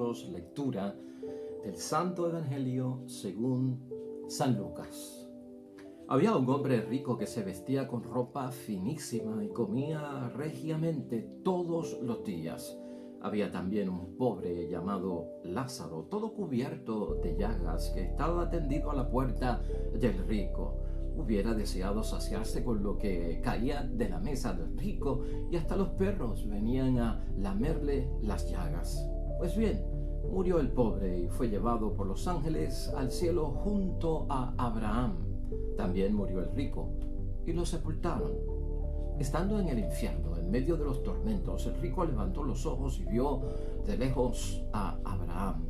nosotros lectura del Santo Evangelio según San Lucas. Había un hombre rico que se vestía con ropa finísima y comía regiamente todos los días. Había también un pobre llamado Lázaro, todo cubierto de llagas, que estaba tendido a la puerta del rico. Hubiera deseado saciarse con lo que caía de la mesa del rico, y hasta los perros venían a lamerle las llagas. Pues bien, murió el pobre y fue llevado por los ángeles al cielo junto a Abraham. También murió el rico y lo sepultaron. Estando en el infierno, en medio de los tormentos, el rico levantó los ojos y vio de lejos a Abraham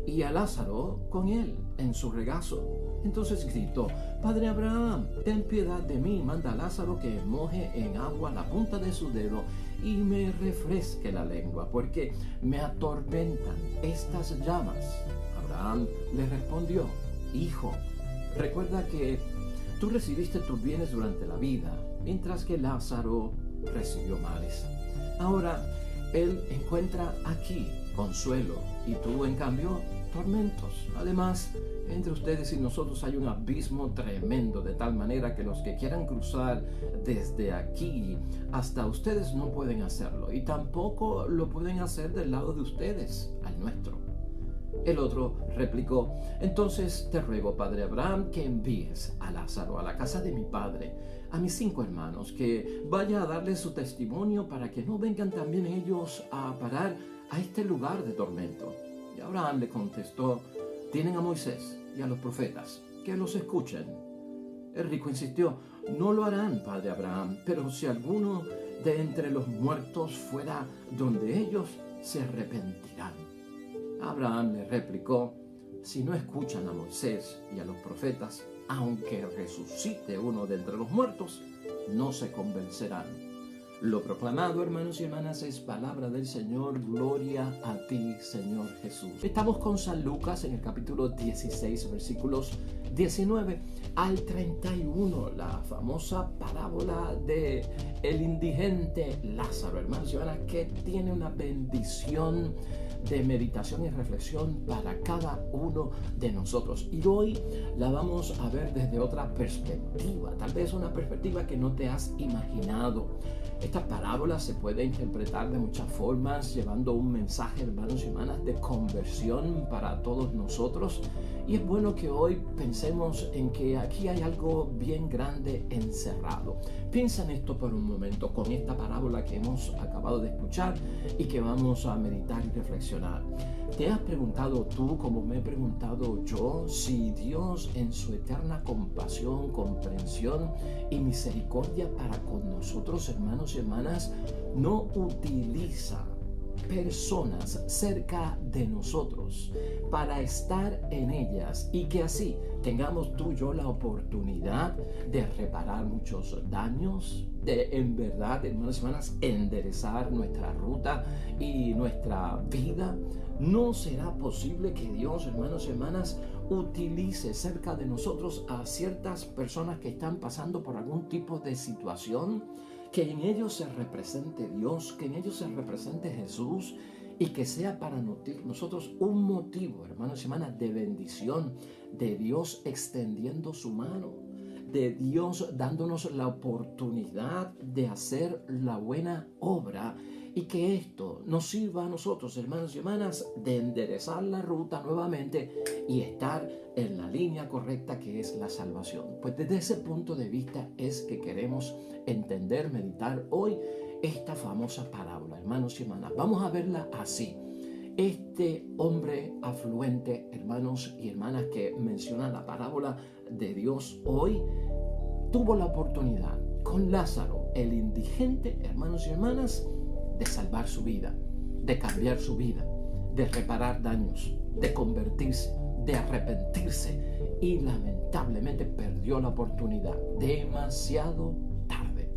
y a Lázaro con él en su regazo. Entonces gritó: «Padre Abraham, ten piedad de mí, manda a Lázaro que moje en agua la punta de su dedo y me refresque la lengua, porque me atormentan estas llamas». Abraham le respondió: «Hijo, recuerda que tú recibiste tus bienes durante la vida, mientras que Lázaro recibió males. Ahora él encuentra aquí consuelo y tú, en cambio, tormentos. Además, entre ustedes y nosotros hay un abismo tremendo, de tal manera que los que quieran cruzar desde aquí hasta ustedes no pueden hacerlo, y tampoco lo pueden hacer del lado de ustedes al nuestro». El otro replicó: «Entonces te ruego, padre Abraham, que envíes a Lázaro a la casa de mi padre, a mis 5 hermanos, que vaya a darles su testimonio para que no vengan también ellos a parar a este lugar de tormento». Y Abraham le contestó: «Tienen a Moisés y a los profetas, que los escuchen». El rico insistió: «No lo harán, padre Abraham, pero si alguno de entre los muertos fuera donde ellos, se arrepentirán». Abraham le replicó: «Si no escuchan a Moisés y a los profetas, aunque resucite uno de entre los muertos, no se convencerán». Lo proclamado, hermanos y hermanas, es palabra del Señor. Gloria a ti, Señor Jesús. Estamos con San Lucas en el capítulo 16, versículos 19 al 31, la famosa parábola de el indigente Lázaro, hermanos y hermanas, que tiene una bendición de meditación y reflexión para cada uno de nosotros. Y hoy la vamos a ver desde otra perspectiva, tal vez una perspectiva que no te has imaginado. Esta parábola se puede interpretar de muchas formas, llevando un mensaje, hermanos y hermanas, de conversión para todos nosotros. Y es bueno que hoy pensemos en que aquí hay algo bien grande encerrado. Piensa en esto por un momento, con esta parábola que hemos acabado de escuchar y que vamos a meditar y reflexionar. ¿Te has preguntado tú, como me he preguntado yo, si Dios, en su eterna compasión, comprensión y misericordia para con nosotros, hermanos y hermanas, no utiliza personas cerca de nosotros para estar en ellas, y que así tengamos tú y yo la oportunidad de reparar muchos daños, de en verdad, hermanos y hermanas, enderezar nuestra ruta y nuestra vida? No será posible que Dios, hermanos y hermanas, utilice cerca de nosotros a ciertas personas que están pasando por algún tipo de situación, que en ellos se represente Dios, que en ellos se represente Jesús, y que sea para nosotros un motivo, hermanos y hermanas, de bendición, de Dios extendiendo su mano, de Dios dándonos la oportunidad de hacer la buena obra, y que esto nos sirva a nosotros, hermanos y hermanas, de enderezar la ruta nuevamente y estar en la línea correcta, que es la salvación. Pues desde ese punto de vista es que queremos entender, meditar hoy esta famosa parábola, hermanos y hermanas. Vamos a verla así. Este hombre afluente, hermanos y hermanas, que menciona la parábola de Dios hoy, tuvo la oportunidad con Lázaro, el indigente, hermanos y hermanas, de salvar su vida, de cambiar su vida, de reparar daños, de convertirse, de arrepentirse, y lamentablemente perdió la oportunidad demasiado tarde.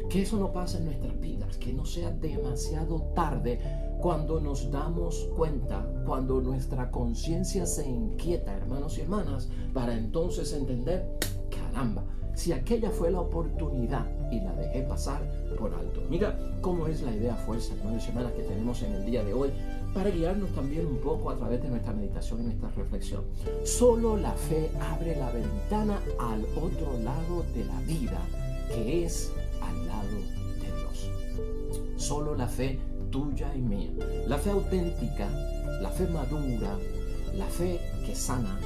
Que eso no pase en nuestras vidas, que no sea demasiado tarde cuando nos damos cuenta, cuando nuestra conciencia se inquieta, hermanos y hermanas, para entonces entender: caramba, si aquella fue la oportunidad y la dejé pasar por alto. Mira cómo es la idea fuerza, hermanos y hermanas, que tenemos en el día de hoy para guiarnos también un poco a través de nuestra meditación y nuestra reflexión. Solo la fe abre la ventana al otro lado de la vida, que es al lado de Dios. Solo la fe tuya y mía, la fe auténtica, la fe madura, la fe que sana,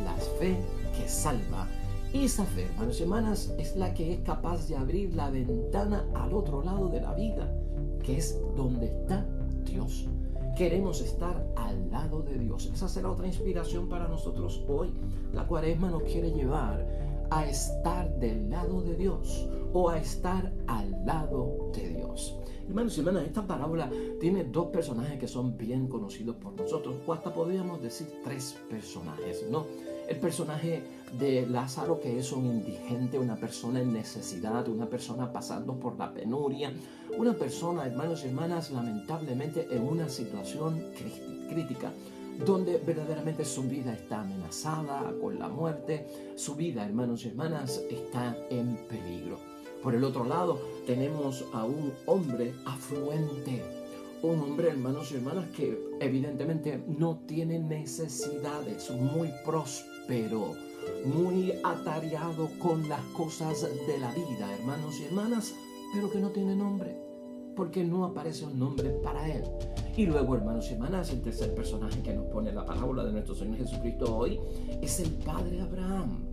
la fe que salva. Esa fe, hermanos y hermanas, es la que es capaz de abrir la ventana al otro lado de la vida, que es donde está Dios. Queremos estar al lado de Dios. Esa será otra inspiración para nosotros hoy. La Cuaresma nos quiere llevar a estar del lado de Dios o a estar al lado de Dios. Hermanos y hermanas, esta parábola tiene dos personajes que son bien conocidos por nosotros, o hasta podríamos decir tres personajes, ¿no? El personaje de Lázaro, que es un indigente, una persona en necesidad, una persona pasando por la penuria, una persona, hermanos y hermanas, lamentablemente en una situación crítica, donde verdaderamente su vida está amenazada con la muerte, su vida, hermanos y hermanas, está en peligro. Por el otro lado, tenemos a un hombre afluente, un hombre, hermanos y hermanas, que evidentemente no tiene necesidades, muy próspero, muy atareado con las cosas de la vida, hermanos y hermanas, pero que no tiene nombre, porque no aparece un nombre para él. Y luego, hermanos y hermanas, el tercer personaje que nos pone la parábola de nuestro Señor Jesucristo hoy es el Padre Abraham.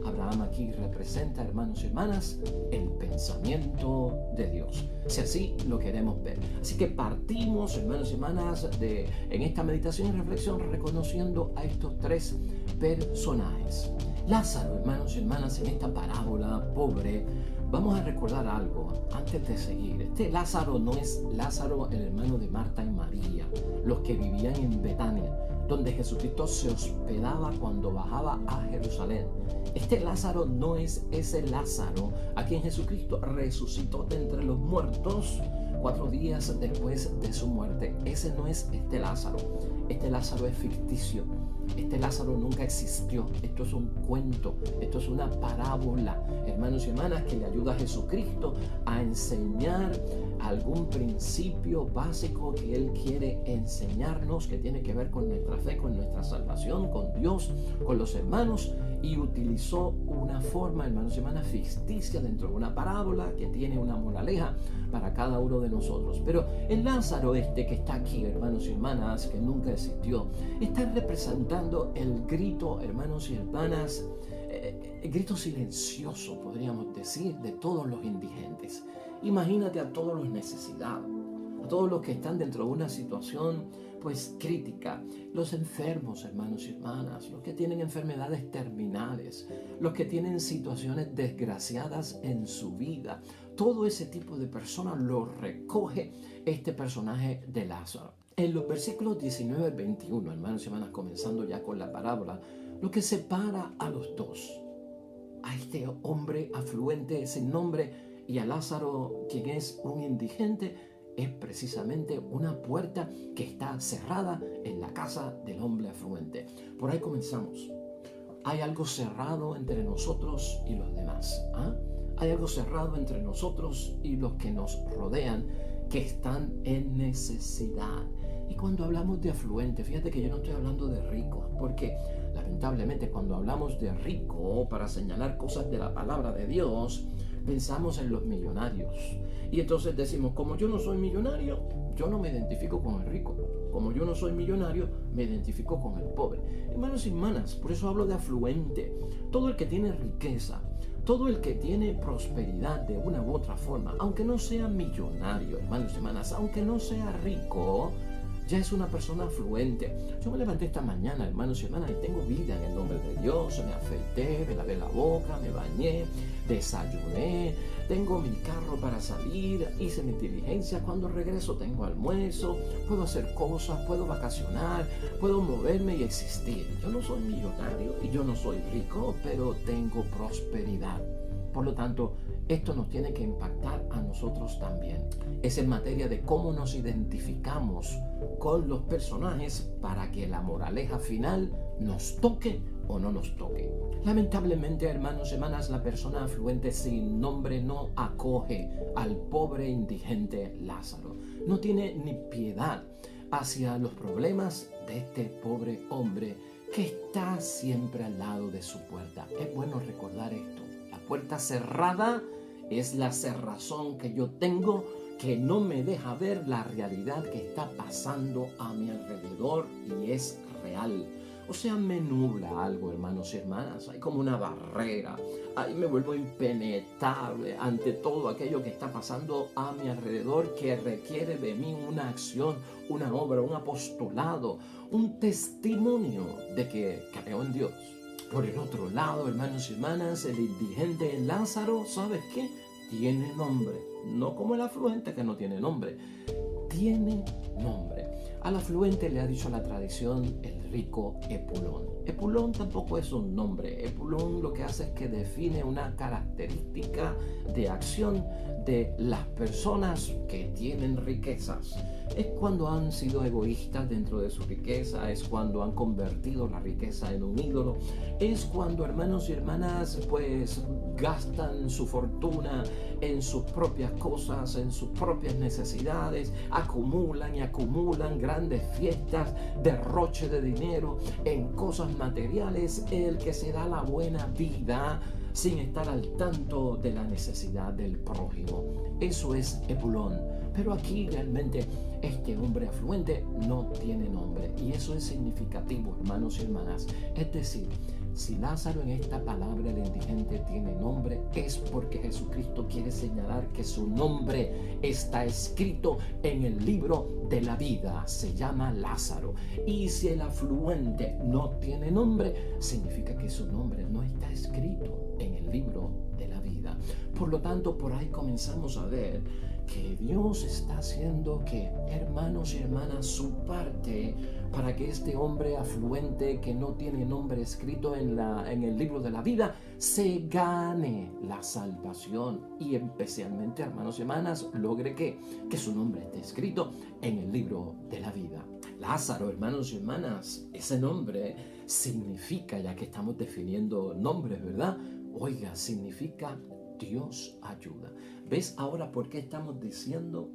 Abraham aquí representa, hermanos y hermanas, el pensamiento de Dios, si así lo queremos ver. Así que partimos, hermanos y hermanas, en esta meditación y reflexión reconociendo a estos tres personajes. Lázaro, hermanos y hermanas, en esta parábola pobre, vamos a recordar algo antes de seguir. Este Lázaro no es Lázaro, el hermano de Marta y María, los que vivían en Betania, donde Jesucristo se hospedaba cuando bajaba a Jerusalén. Este Lázaro no es ese Lázaro a quien Jesucristo resucitó de entre los muertos 4 días después de su muerte. Ese no es este Lázaro. Este Lázaro es ficticio. Este Lázaro nunca existió. Esto es un cuento. Esto es una parábola, hermanos y hermanas, que le ayuda a Jesucristo a enseñar algún principio básico que Él quiere enseñarnos, que tiene que ver con nuestra fe, con nuestra salvación, con Dios, con los hermanos, y utilizó una forma, hermanos y hermanas, ficticia dentro de una parábola que tiene una moraleja para cada uno de nosotros. Pero el Lázaro este que está aquí, hermanos y hermanas, que nunca existió, está representando el grito, hermanos y hermanas, el grito silencioso, podríamos decir, de todos los indigentes. Imagínate a todos los necesitados, a todos los que están dentro de una situación pues crítica, los enfermos, hermanos y hermanas, los que tienen enfermedades terminales, los que tienen situaciones desgraciadas en su vida. Todo ese tipo de personas lo recoge este personaje de Lázaro. En los versículos 19 al 21, hermanos y hermanas, comenzando ya con la parábola, lo que separa a los dos, a este hombre afluente sin nombre y a Lázaro, quien es un indigente, es precisamente una puerta que está cerrada en la casa del hombre afluente. Por ahí comenzamos. Hay algo cerrado entre nosotros y los demás. Hay algo cerrado entre nosotros y los que nos rodean, que están en necesidad. Y cuando hablamos de afluente, fíjate que yo no estoy hablando de rico, porque lamentablemente cuando hablamos de rico, para señalar cosas de la palabra de Dios, pensamos en los millonarios. Y entonces decimos, como yo no soy millonario, yo no me identifico con el rico. Como yo no soy millonario, me identifico con el pobre. Hermanos y hermanas, por eso hablo de afluente. Todo el que tiene riqueza, todo el que tiene prosperidad de una u otra forma, aunque no sea millonario, hermanos y hermanas, aunque no sea rico, ya es una persona afluente. Yo me levanté esta mañana, hermanos y hermanas, y tengo vida en el nombre de Dios. Me afeité, me lavé la boca, me bañé, desayuné, tengo mi carro para salir, hice mi diligencia. Cuando regreso tengo almuerzo, puedo hacer cosas, puedo vacacionar, puedo moverme y existir. Yo no soy millonario y yo no soy rico, pero tengo prosperidad. Por lo tanto, esto nos tiene que impactar a nosotros también. Es en materia de cómo nos identificamos con los personajes para que la moraleja final nos toque o no nos toque. Lamentablemente, hermanos y hermanas, la persona afluente sin nombre no acoge al pobre indigente Lázaro. No tiene ni piedad hacia los problemas de este pobre hombre que está siempre al lado de su puerta. Es bueno recordar esto. La puerta cerrada es la cerrazón que yo tengo que no me deja ver la realidad que está pasando a mi alrededor y es real. O sea, me nubla algo, hermanos y hermanas. Hay como una barrera. Ahí me vuelvo impenetrable ante todo aquello que está pasando a mi alrededor que requiere de mí una acción, una obra, un apostolado, un testimonio de que creo en Dios. Por el otro lado, hermanos y hermanas, el indigente Lázaro, ¿sabes qué? Tiene nombre. No como el afluente que no tiene nombre. Tiene nombre. Al afluente le ha dicho la tradición el rico Epulón. Epulón tampoco es un nombre. Epulón lo que hace es que define una característica de acción de las personas que tienen riquezas. Es cuando han sido egoístas dentro de su riqueza, es cuando han convertido la riqueza en un ídolo, es cuando, hermanos y hermanas, pues gastan su fortuna en sus propias cosas, en sus propias necesidades, acumulan y acumulan grandes fiestas, derroche de dinero en cosas materiales, el que se da la buena vida sin estar al tanto de la necesidad del prójimo. Eso es Epulón. Pero aquí realmente este hombre afluente no tiene nombre y eso es significativo, hermanos y hermanas. Es decir, si Lázaro en esta palabra el indigente tiene nombre, es porque Jesucristo quiere señalar que su nombre está escrito en el libro de la vida. Se llama Lázaro. Y si el afluente no tiene nombre, significa que su nombre no está escrito en el libro de la vida. Por lo tanto, por ahí comenzamos a ver que Dios está haciendo que, hermanos y hermanas, su parte para que este hombre afluente que no tiene nombre escrito en el libro de la vida se gane la salvación y especialmente, hermanos y hermanas, logre que su nombre esté escrito en el libro de la vida. Lázaro, hermanos y hermanas, ese nombre significa, ya que estamos definiendo nombres, ¿verdad? Oiga, significa Dios ayuda. ¿Ves ahora por qué estamos diciendo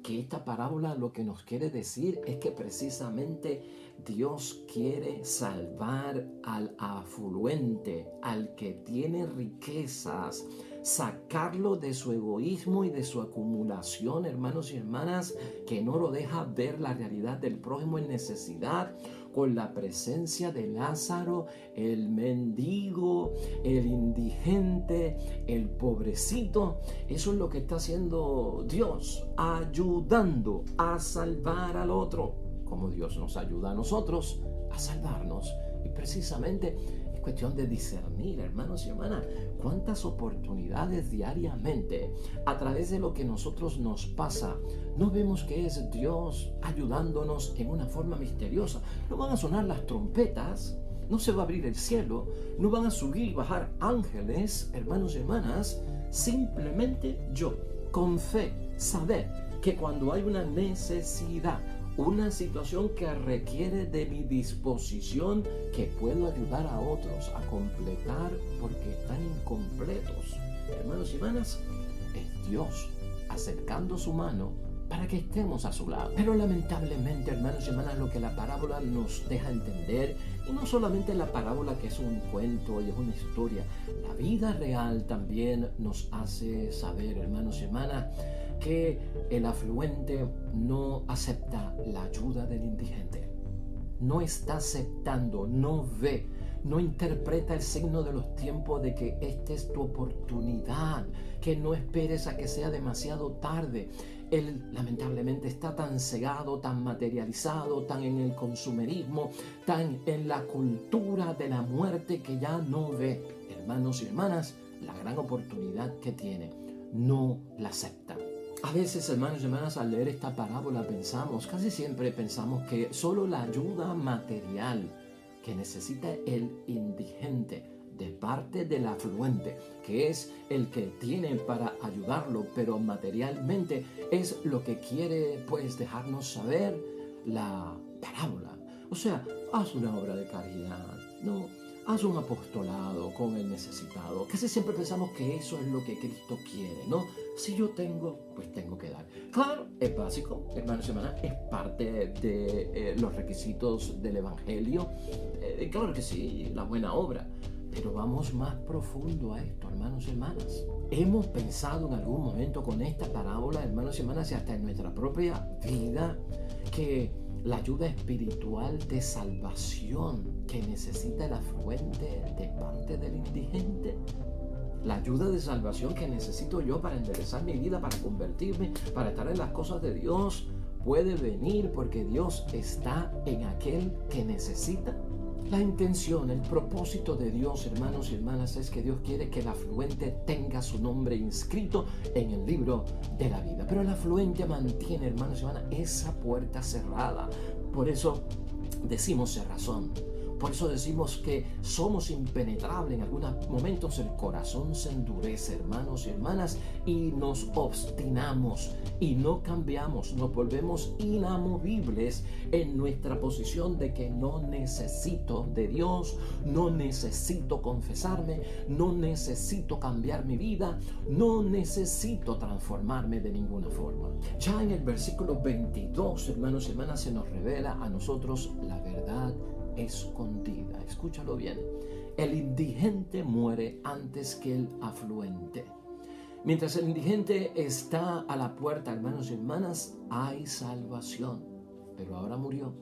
que esta parábola lo que nos quiere decir es que precisamente Dios quiere salvar al afluente, al que tiene riquezas, sacarlo de su egoísmo y de su acumulación, hermanos y hermanas, que no lo deja ver la realidad del prójimo en necesidad, con la presencia de Lázaro, el mendigo, el indigente, el pobrecito. Eso es lo que está haciendo Dios, ayudando a salvar al otro, como Dios nos ayuda a nosotros a salvarnos. Y precisamente es cuestión de discernir, hermanos y hermanas, cuántas oportunidades diariamente a través de lo que nosotros nos pasa no vemos que es Dios ayudándonos en una forma misteriosa. No van a sonar las trompetas, no se va a abrir el cielo, no van a subir y bajar ángeles, hermanos y hermanas. Simplemente yo, con fe, saber que cuando hay una necesidad, una situación que requiere de mi disposición, que puedo ayudar a otros a completar porque están incompletos. Hermanos y hermanas, es Dios acercando su mano para que estemos a su lado. Pero lamentablemente, hermanos y hermanas, lo que la parábola nos deja entender, y no solamente la parábola que es un cuento y es una historia, la vida real también nos hace saber, hermanos y hermanas, que el afluente no acepta la ayuda del indigente. No está aceptando, no ve, no interpreta el signo de los tiempos de que esta es tu oportunidad, que no esperes a que sea demasiado tarde. Él lamentablemente está tan cegado, tan materializado, tan en el consumerismo, tan en la cultura de la muerte que ya no ve. Hermanos y hermanas, la gran oportunidad que tiene, no la acepta. A veces, hermanos y hermanas, al leer esta parábola casi siempre pensamos que solo la ayuda material que necesita el indigente de parte del afluente, que es el que tiene para ayudarlo, pero materialmente es lo que quiere pues dejarnos saber la parábola. O sea, haz una obra de caridad, ¿no? Haz un apostolado con el necesitado. Casi siempre pensamos que eso es lo que Cristo quiere, ¿no? Si yo tengo, pues tengo que dar. Claro, es básico, hermanos y hermanas, es parte de los requisitos del Evangelio. Claro que sí, la buena obra. Pero vamos más profundo a esto, hermanos y hermanas. Hemos pensado en algún momento con esta parábola, hermanos y hermanas, y hasta en nuestra propia vida, que la ayuda espiritual de salvación que necesita el afluente de parte del indigente, la ayuda de salvación que necesito yo para enderezar mi vida, para convertirme, para estar en las cosas de Dios, puede venir porque Dios está en aquel que necesita. La intención, el propósito de Dios, hermanos y hermanas, es que Dios quiere que el afluente tenga su nombre inscrito en el libro de la vida. Pero el afluente mantiene, hermanos y hermanas, esa puerta cerrada. Por eso decimos cerrazón. Por eso decimos que somos impenetrables. En algunos momentos el corazón se endurece, hermanos y hermanas, y nos obstinamos y no cambiamos. Nos volvemos inamovibles en nuestra posición de que no necesito de Dios, no necesito confesarme, no necesito cambiar mi vida, no necesito transformarme de ninguna forma. Ya en el versículo 22, hermanos y hermanas, se nos revela a nosotros la verdad escondida. Escúchalo bien. El indigente muere antes que el afluente. Mientras el indigente está a la puerta, hermanos y hermanas, hay salvación. Pero ahora murió.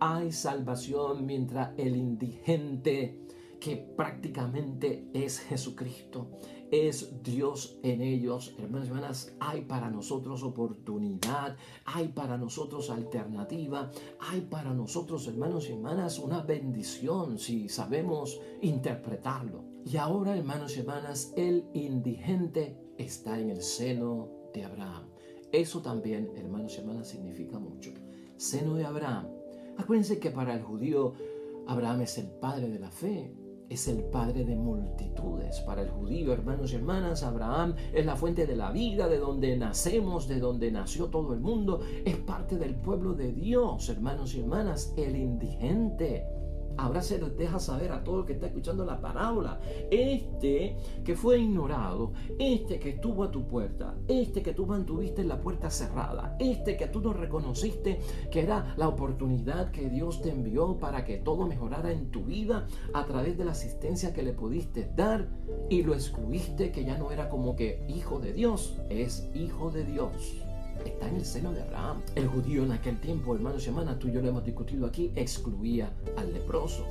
Hay salvación mientras el indigente, que prácticamente es Jesucristo, es Dios en ellos, hermanos y hermanas, hay para nosotros oportunidad, hay para nosotros alternativa, hay para nosotros, hermanos y hermanas, una bendición si sabemos interpretarlo. Y ahora, hermanos y hermanas, el indigente está en el seno de Abraham. Eso también, hermanos y hermanas, significa mucho. Seno de Abraham. Acuérdense que para el judío Abraham es el padre de la fe. Es el padre de multitudes. Para el judío, hermanos y hermanas, Abraham es la fuente de la vida, de donde nacemos, de donde nació todo el mundo. Es parte del pueblo de Dios, hermanos y hermanas. El indigente. Ahora se les deja saber a todo el que está escuchando la parábola. Este que fue ignorado, este que estuvo a tu puerta, este que tú mantuviste en la puerta cerrada, este que tú no reconociste que era la oportunidad que Dios te envió para que todo mejorara en tu vida a través de la asistencia que le pudiste dar, y lo excluiste, que ya no era como que hijo de Dios, es hijo de Dios. Está en el seno de Abraham. El judío en aquel tiempo, hermanos y hermanas, tú y yo lo hemos discutido aquí, excluía al leproso.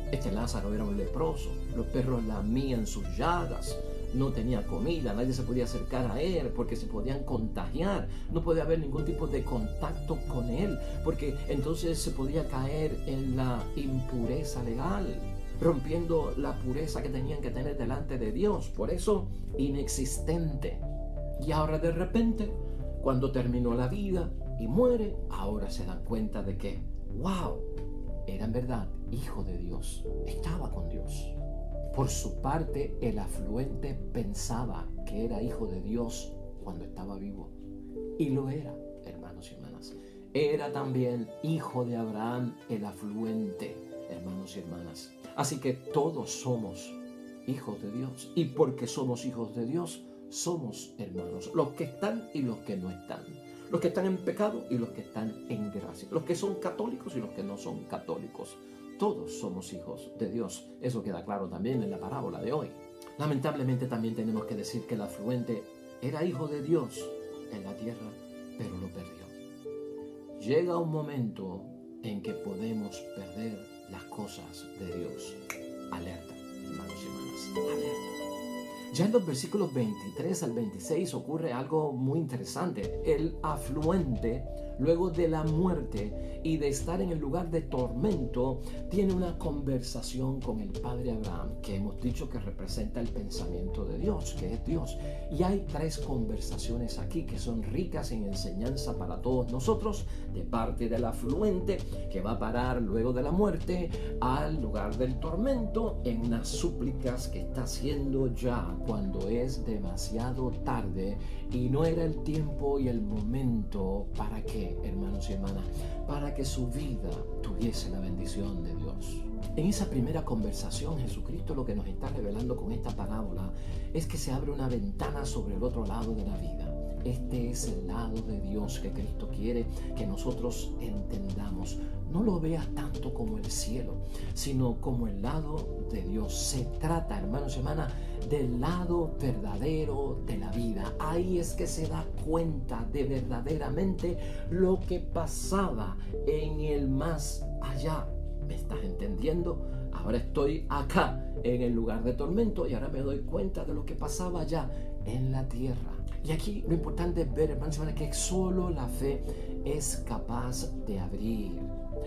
Este Lázaro era un leproso. Los perros lamían sus llagas. No tenía comida, nadie se podía acercar a él porque se podían contagiar. No podía haber ningún tipo de contacto con él, porque entonces se podía caer en la impureza legal, rompiendo la pureza que tenían que tener delante de Dios. Por eso, inexistente. Y ahora de repente, cuando terminó la vida y muere, ahora se dan cuenta de que, wow, era en verdad hijo de Dios, estaba con Dios. Por su parte, el afluente pensaba que era hijo de Dios cuando estaba vivo. Y lo era, hermanos y hermanas. Era también hijo de Abraham el afluente, hermanos y hermanas. Así que todos somos hijos de Dios. Y porque somos hijos de Dios, somos hermanos, los que están y los que no están, los que están en pecado y los que están en gracia, los que son católicos y los que no son católicos. Todos somos hijos de Dios. Eso queda claro también en la parábola de hoy. Lamentablemente también tenemos que decir que el afluente era hijo de Dios en la tierra, pero lo perdió. Llega un momento en que podemos perder las cosas de Dios. Alerta, hermanos y hermanas, alerta. Ya en los versículos 23 al 26 ocurre algo muy interesante. El afluente luego de la muerte y de estar en el lugar de tormento, tiene una conversación con el padre Abraham, que hemos dicho que representa el pensamiento de Dios, que es Dios. Y hay 3 conversaciones aquí que son ricas en enseñanza para todos nosotros, de parte del afluente que va a parar luego de la muerte al lugar del tormento, en unas súplicas que está haciendo ya cuando es demasiado tarde y no era el tiempo y el momento. ¿Para qué, hermanos y hermanas? Para que su vida tuviese la bendición de Dios. En esa primera conversación, Jesucristo lo que nos está revelando con esta parábola es que se abre una ventana sobre el otro lado de la vida. Este es el lado de Dios que Cristo quiere que nosotros entendamos. No lo veas tanto como el cielo, sino como el lado de Dios. Se trata, hermanos y hermanas, del lado verdadero de la vida. Ahí es que se da cuenta de verdaderamente lo que pasaba en el más allá. ¿Me estás entendiendo? Ahora estoy acá en el lugar de tormento y ahora me doy cuenta de lo que pasaba allá en la tierra. Y aquí lo importante es ver, hermanos y hermanas, que solo la fe es capaz de abrir.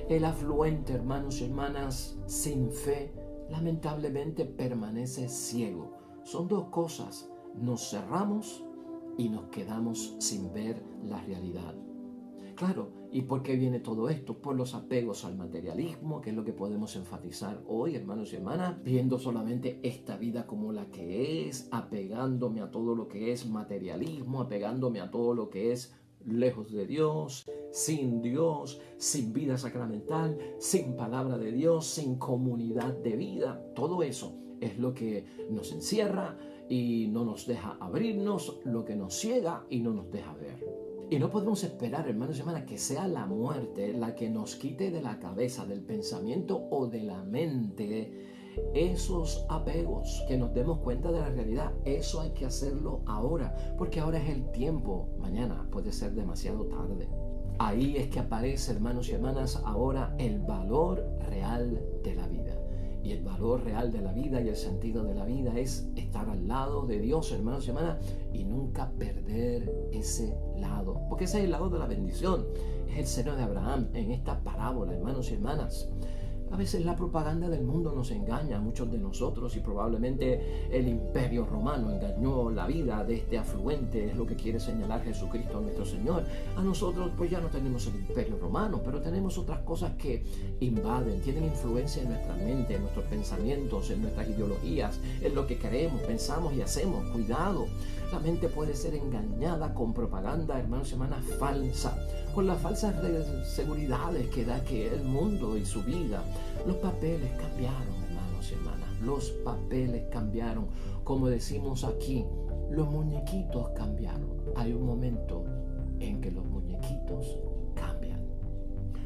El afluente, hermanos y hermanas, sin fe, lamentablemente permanece ciego. Son 2 cosas: nos cerramos y nos quedamos sin ver la realidad. Claro, ¿y por qué viene todo esto? Por los apegos al materialismo, que es lo que podemos enfatizar hoy, hermanos y hermanas, viendo solamente esta vida como la que es, apegándome a todo lo que es materialismo, apegándome a todo lo que es lejos de Dios, sin vida sacramental, sin palabra de Dios, sin comunidad de vida. Todo eso es lo que nos encierra y no nos deja abrirnos, lo que nos ciega y no nos deja ver. Y no podemos esperar, hermanos y hermanas, que sea la muerte la que nos quite de la cabeza, del pensamiento o de la mente esos apegos, que nos demos cuenta de la realidad. Eso hay que hacerlo ahora, porque ahora es el tiempo. Mañana puede ser demasiado tarde. Ahí es que aparece, hermanos y hermanas, ahora el valor real de la vida. Y el valor real de la vida y el sentido de la vida es estar al lado de Dios, hermanos y hermanas, y nunca perder ese lado. Porque ese es el lado de la bendición. Es el seno de Abraham en esta parábola, hermanos y hermanas. A veces la propaganda del mundo nos engaña a muchos de nosotros y probablemente el Imperio Romano engañó la vida de este afluente, es lo que quiere señalar Jesucristo nuestro Señor. A nosotros pues ya no tenemos el Imperio Romano, pero tenemos otras cosas que invaden, tienen influencia en nuestra mente, en nuestros pensamientos, en nuestras ideologías, en lo que creemos, pensamos y hacemos. Cuidado, la mente puede ser engañada con propaganda, hermanos y hermanas, falsa, con las falsas seguridades que da que el mundo y su vida. Los papeles cambiaron, hermanos y hermanas. Los papeles cambiaron. Como decimos aquí, los muñequitos cambiaron. Hay un momento en que los muñequitos cambian.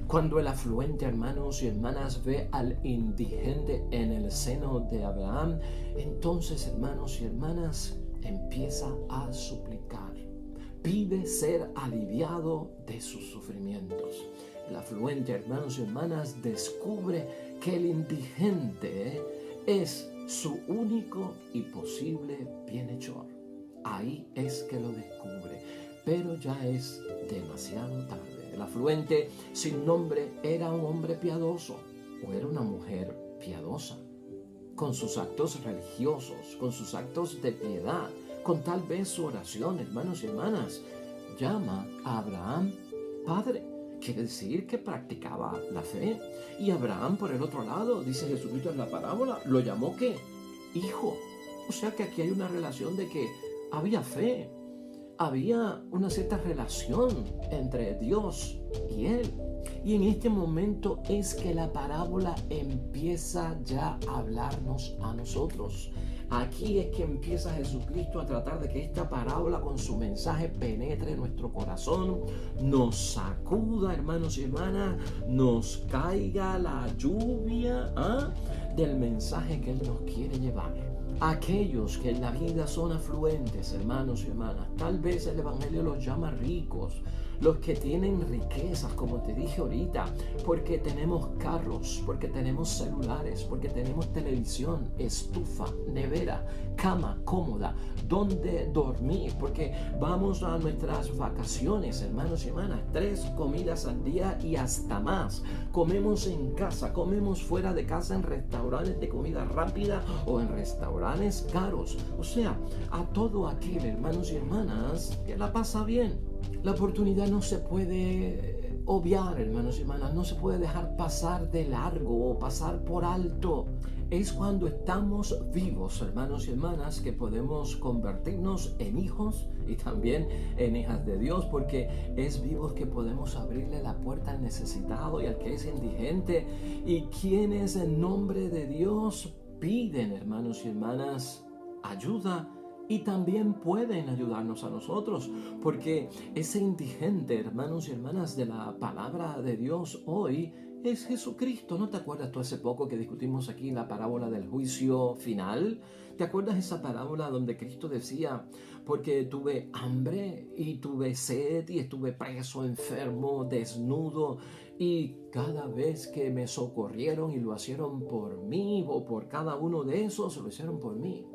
Cuando el afluente, hermanos y hermanas, ve al indigente en el seno de Abraham, entonces, hermanos y hermanas, empieza a suplicar. Pide ser aliviado de sus sufrimientos. El afluente, hermanos y hermanas, descubre que el indigente es su único y posible bienhechor. Ahí es que lo descubre, pero ya es demasiado tarde. El afluente sin nombre era un hombre piadoso o era una mujer piadosa, con sus actos religiosos, con sus actos de piedad, con tal vez su oración, hermanos y hermanas, llama a Abraham padre. Quiere decir que practicaba la fe. Y Abraham, por el otro lado, dice Jesucristo en la parábola, lo llamó ¿qué? Hijo. O sea que aquí hay una relación de que había fe, había una cierta relación entre Dios y él. Y en este momento es que la parábola empieza ya a hablarnos a nosotros. Aquí es que empieza Jesucristo a tratar de que esta parábola con su mensaje penetre en nuestro corazón, nos sacuda, hermanos y hermanas, nos caiga la lluvia del mensaje que Él nos quiere llevar. Aquellos que en la vida son afluentes, hermanos y hermanas, tal vez el Evangelio los llama ricos, los que tienen riquezas, como te dije ahorita, porque tenemos carros, porque tenemos celulares, porque tenemos televisión, estufa, nevera, cama cómoda, donde dormir, porque vamos a nuestras vacaciones, hermanos y hermanas, 3 comidas al día y hasta más. Comemos en casa, comemos fuera de casa en restaurantes de comida rápida o en restaurantes caros. O sea, a todo aquel, hermanos y hermanas, que la pasa bien. La oportunidad no se puede obviar, hermanos y hermanas, no se puede dejar pasar de largo o pasar por alto. Es cuando estamos vivos, hermanos y hermanas, que podemos convertirnos en hijos y también en hijas de Dios, porque es vivos que podemos abrirle la puerta al necesitado y al que es indigente, y quienes en nombre de Dios piden, hermanos y hermanas, ayuda. Y también pueden ayudarnos a nosotros, porque ese indigente, hermanos y hermanas, de la palabra de Dios hoy es Jesucristo. ¿No te acuerdas tú hace poco que discutimos aquí la parábola del juicio final? ¿Te acuerdas esa parábola donde Cristo decía, porque tuve hambre y tuve sed y estuve preso, enfermo, desnudo, y cada vez que me socorrieron y lo hicieron por mí, o por cada uno de esos, lo hicieron por mí?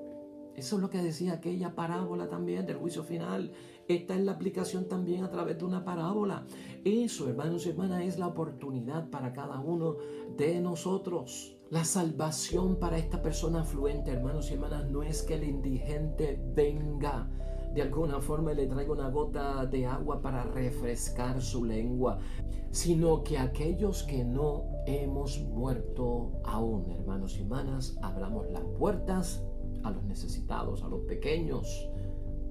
Eso es lo que decía aquella parábola también del juicio final. Esta es la aplicación también a través de una parábola. Eso, hermanos y hermanas, es la oportunidad para cada uno de nosotros. La salvación para esta persona afluente, hermanos y hermanas, no es que el indigente venga de alguna forma y le traiga una gota de agua para refrescar su lengua, sino que aquellos que no hemos muerto aún, hermanos y hermanas, abramos las puertas a los necesitados, a los pequeños,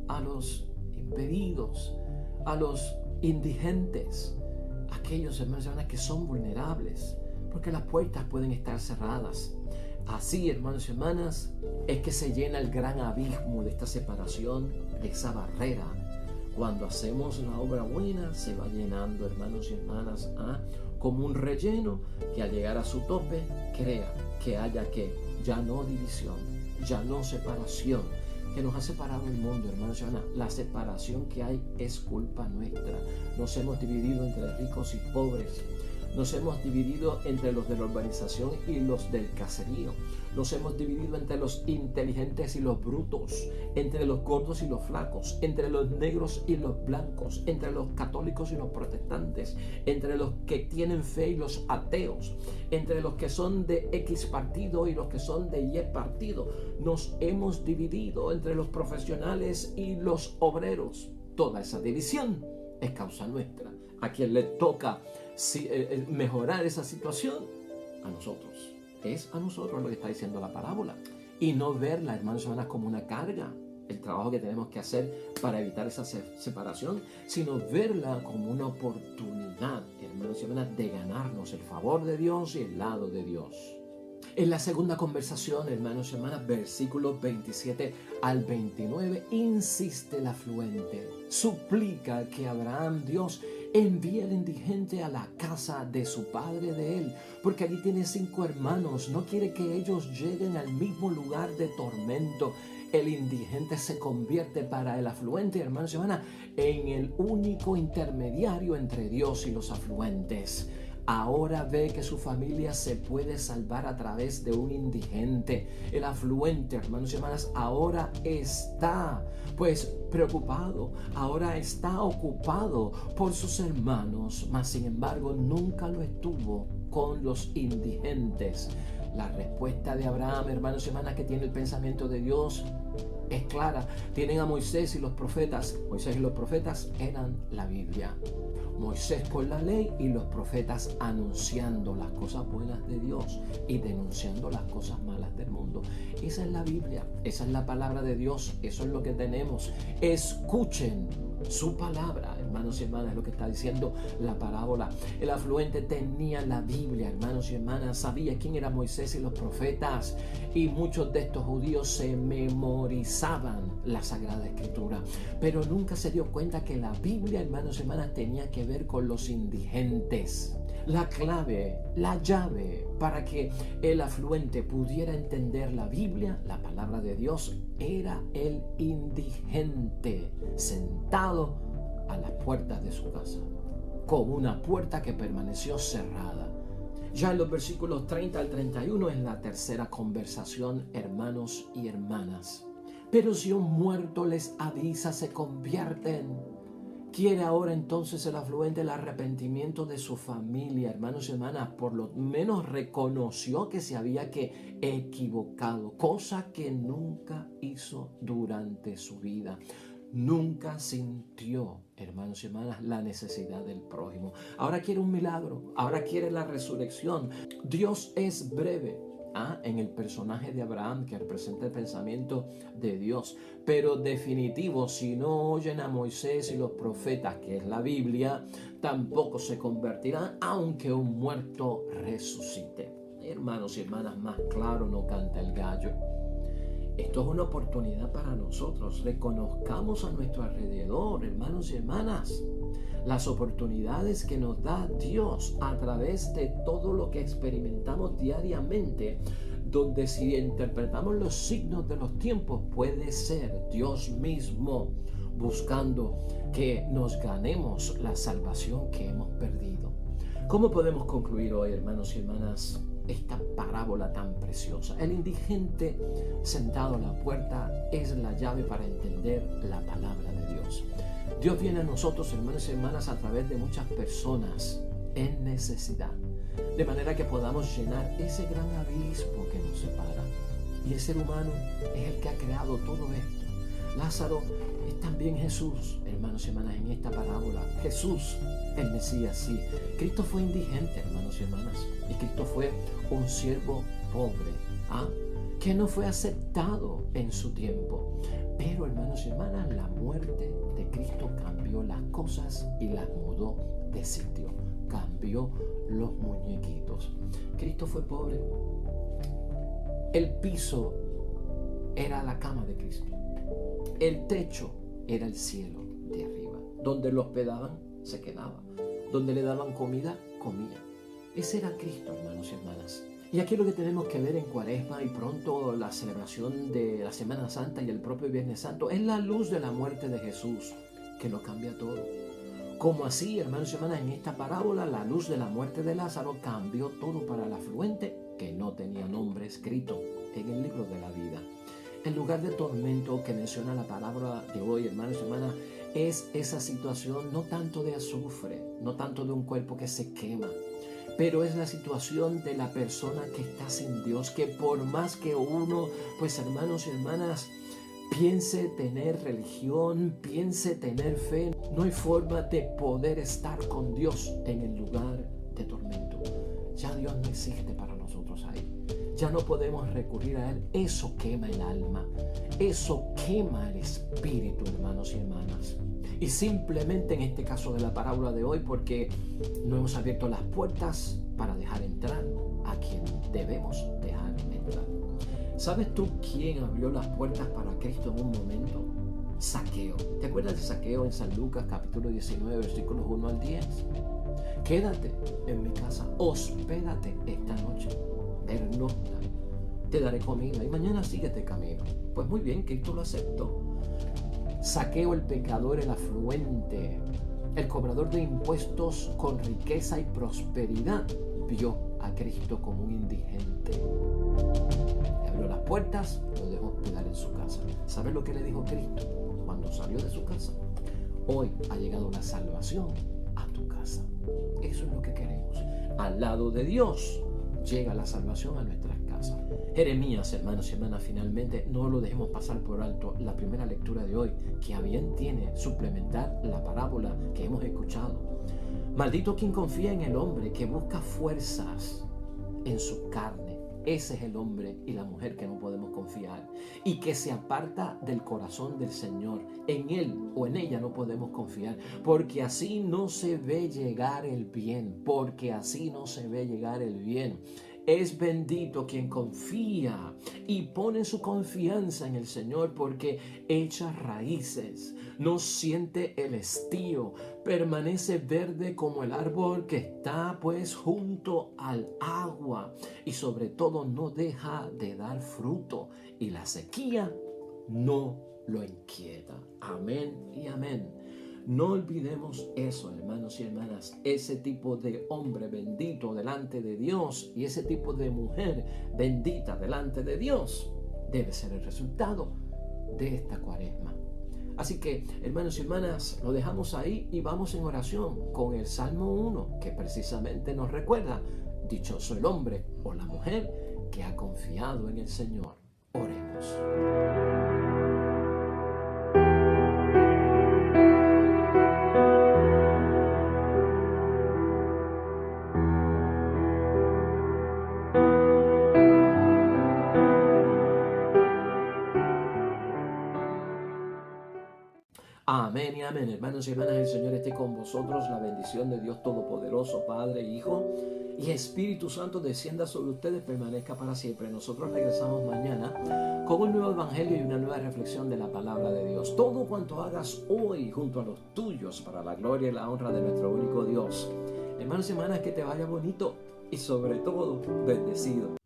a los impedidos, a los indigentes, aquellos, hermanos y hermanas, que son vulnerables, porque las puertas pueden estar cerradas. Así, hermanos y hermanas, es que se llena el gran abismo de esta separación, de esa barrera. Cuando hacemos la obra buena, se va llenando, hermanos y hermanas, como un relleno que al llegar a su tope, crea que haya ya no división, ya no separación, que nos ha separado el mundo, hermanos y hermanas. La separación que hay es culpa nuestra. Nos hemos dividido entre ricos y pobres. Nos hemos dividido entre los de la urbanización y los del caserío. Nos hemos dividido entre los inteligentes y los brutos, entre los gordos y los flacos, entre los negros y los blancos, entre los católicos y los protestantes, entre los que tienen fe y los ateos, entre los que son de X partido y los que son de Y partido. Nos hemos dividido entre los profesionales y los obreros. Toda esa división es causa nuestra. A quien le toca mejorar esa situación, a nosotros. Es a nosotros lo que está diciendo la parábola. Y no verla, hermanos y hermanas, como una carga, el trabajo que tenemos que hacer para evitar esa separación, sino verla como una oportunidad, hermanos y hermanas, de ganarnos el favor de Dios y el lado de Dios. En la segunda conversación, hermanos y hermanas, versículos 27 al 29, insiste el afluente. Suplica que Abraham, Dios, envíe al indigente a la casa de su padre de él, porque allí tiene 5 hermanos. No quiere que ellos lleguen al mismo lugar de tormento. El indigente se convierte para el afluente, hermanos y hermanas, en el único intermediario entre Dios y los afluentes. Ahora ve que su familia se puede salvar a través de un indigente. El afluente, hermanos y hermanas, ahora está preocupado, ahora está ocupado por sus hermanos, mas sin embargo nunca lo estuvo con los indigentes. La respuesta de Abraham, hermanos y hermanas, que tiene el pensamiento de Dios, es clara. Tienen a Moisés y los profetas. Moisés y los profetas eran la Biblia. Moisés con la ley y los profetas anunciando las cosas buenas de Dios y denunciando las cosas malas del mundo. Esa es la Biblia, esa es la palabra de Dios, eso es lo que tenemos. Escuchen su palabra, hermanos y hermanas, es lo que está diciendo la parábola. El afluente tenía la Biblia, hermanos y hermanas, sabía quién era Moisés y los profetas, y muchos de estos judíos se memorizaban la Sagrada Escritura, pero nunca se dio cuenta que la Biblia, hermanos y hermanas, tenía que ver con los indigentes. La clave, la llave para que el afluente pudiera entender la Biblia, la palabra de Dios, era el indigente sentado a las puertas de su casa, con una puerta que permaneció cerrada. Ya en los versículos 30 al 31 es la tercera conversación, hermanos y hermanas. Pero si un muerto les avisa, se convierten. Quiere ahora entonces el afluente el arrepentimiento de su familia, hermanos y hermanas. Por lo menos reconoció que se había equivocado, cosa que nunca hizo durante su vida. Nunca sintió, hermanos y hermanas, la necesidad del prójimo. Ahora quiere un milagro, ahora quiere la resurrección. Dios es breve. En el personaje de Abraham, que representa el pensamiento de Dios, pero definitivo, si no oyen a Moisés y los profetas, que es la Biblia, tampoco se convertirán, aunque un muerto resucite. Hermanos y hermanas, más claro no canta el gallo. Esto es una oportunidad para nosotros. Reconozcamos a nuestro alrededor, hermanos y hermanas, las oportunidades que nos da Dios a través de todo lo que experimentamos diariamente, donde si interpretamos los signos de los tiempos, puede ser Dios mismo buscando que nos ganemos la salvación que hemos perdido. ¿Cómo podemos concluir hoy, hermanos y hermanas, esta parábola tan preciosa? El indigente sentado a la puerta es la llave para entender la palabra de Dios. Dios viene a nosotros, hermanos y hermanas, a través de muchas personas en necesidad, de manera que podamos llenar ese gran abismo que nos separa. Y el ser humano es el que ha creado todo esto. Lázaro es también Jesús, hermanos y hermanas, en esta parábola. Jesús, el Mesías, sí. Cristo fue indigente, hermanos y hermanas, y Cristo fue un siervo pobre, que no fue aceptado en su tiempo. Pero, hermanos y hermanas, la muerte de Cristo cambió las cosas y las mudó de sitio. Cambió los muñequitos. Cristo fue pobre. El piso era la cama de Cristo. El techo era el cielo de arriba. Donde lo hospedaban, se quedaba. Donde le daban comida, comía. Ese era Cristo, hermanos y hermanas. Y aquí lo que tenemos que ver en Cuaresma y pronto la celebración de la Semana Santa y el propio Viernes Santo es la luz de la muerte de Jesús, que lo cambia todo. Como así, hermanos y hermanas, en esta parábola, la luz de la muerte de Lázaro cambió todo para el afluente, que no tenía nombre escrito en el libro de la vida. El lugar de tormento que menciona la parábola de hoy, hermanos y hermanas, es esa situación no tanto de azufre, no tanto de un cuerpo que se quema, pero es la situación de la persona que está sin Dios, que por más que uno, pues hermanos y hermanas, piense tener religión, piense tener fe, no hay forma de poder estar con Dios en el lugar de tormento. Ya Dios no existe para nosotros ahí. Ya no podemos recurrir a Él. Eso quema el alma. Eso quema el espíritu, hermanos y hermanas. Y simplemente en este caso de la parábola de hoy, porque no hemos abierto las puertas para dejar entrar a quien debemos dejar entrar. ¿Sabes tú quién abrió las puertas para Cristo en un momento? Saqueo. ¿Te acuerdas de Saqueo en San Lucas capítulo 19 versículos 1 al 10? Quédate en mi casa, hospédate esta noche, pernocta, te daré comida y mañana síguete camino. Pues muy bien, Cristo lo aceptó. Saqueo, el pecador, el afluente, el cobrador de impuestos con riqueza y prosperidad, vio a Cristo como un indigente. Le abrió las puertas, lo dejó hospedar en su casa. ¿Sabes lo que le dijo Cristo cuando salió de su casa? Hoy ha llegado la salvación a tu casa. Eso es lo que queremos. Al lado de Dios llega la salvación a nuestras casas. Jeremías, hermanos y hermanas, finalmente no lo dejemos pasar por alto. La primera lectura de hoy, que a bien tiene suplementar la parábola que hemos escuchado. Maldito quien confía en el hombre, que busca fuerzas en su carne, ese es el hombre y la mujer que no podemos confiar y que se aparta del corazón del Señor. En él o en ella no podemos confiar, porque así no se ve llegar el bien, porque así no se ve llegar el bien. Es bendito quien confía y pone su confianza en el Señor, porque echa raíces, no siente el estío, permanece verde como el árbol que está pues junto al agua, y sobre todo no deja de dar fruto, y la sequía no lo inquieta. Amén y amén. No olvidemos eso, hermanos y hermanas, ese tipo de hombre bendito delante de Dios y ese tipo de mujer bendita delante de Dios debe ser el resultado de esta cuaresma. Así que, hermanos y hermanas, lo dejamos ahí y vamos en oración con el Salmo 1, que precisamente nos recuerda: dichoso el hombre o la mujer que ha confiado en el Señor. Oremos. Amén y amén. Hermanos y hermanas, el Señor esté con vosotros. La bendición de Dios Todopoderoso, Padre, Hijo y Espíritu Santo descienda sobre ustedes, permanezca para siempre. Nosotros regresamos mañana con un nuevo evangelio y una nueva reflexión de la palabra de Dios. Todo cuanto hagas hoy junto a los tuyos, para la gloria y la honra de nuestro único Dios. Hermanos y hermanas, que te vaya bonito y sobre todo bendecido.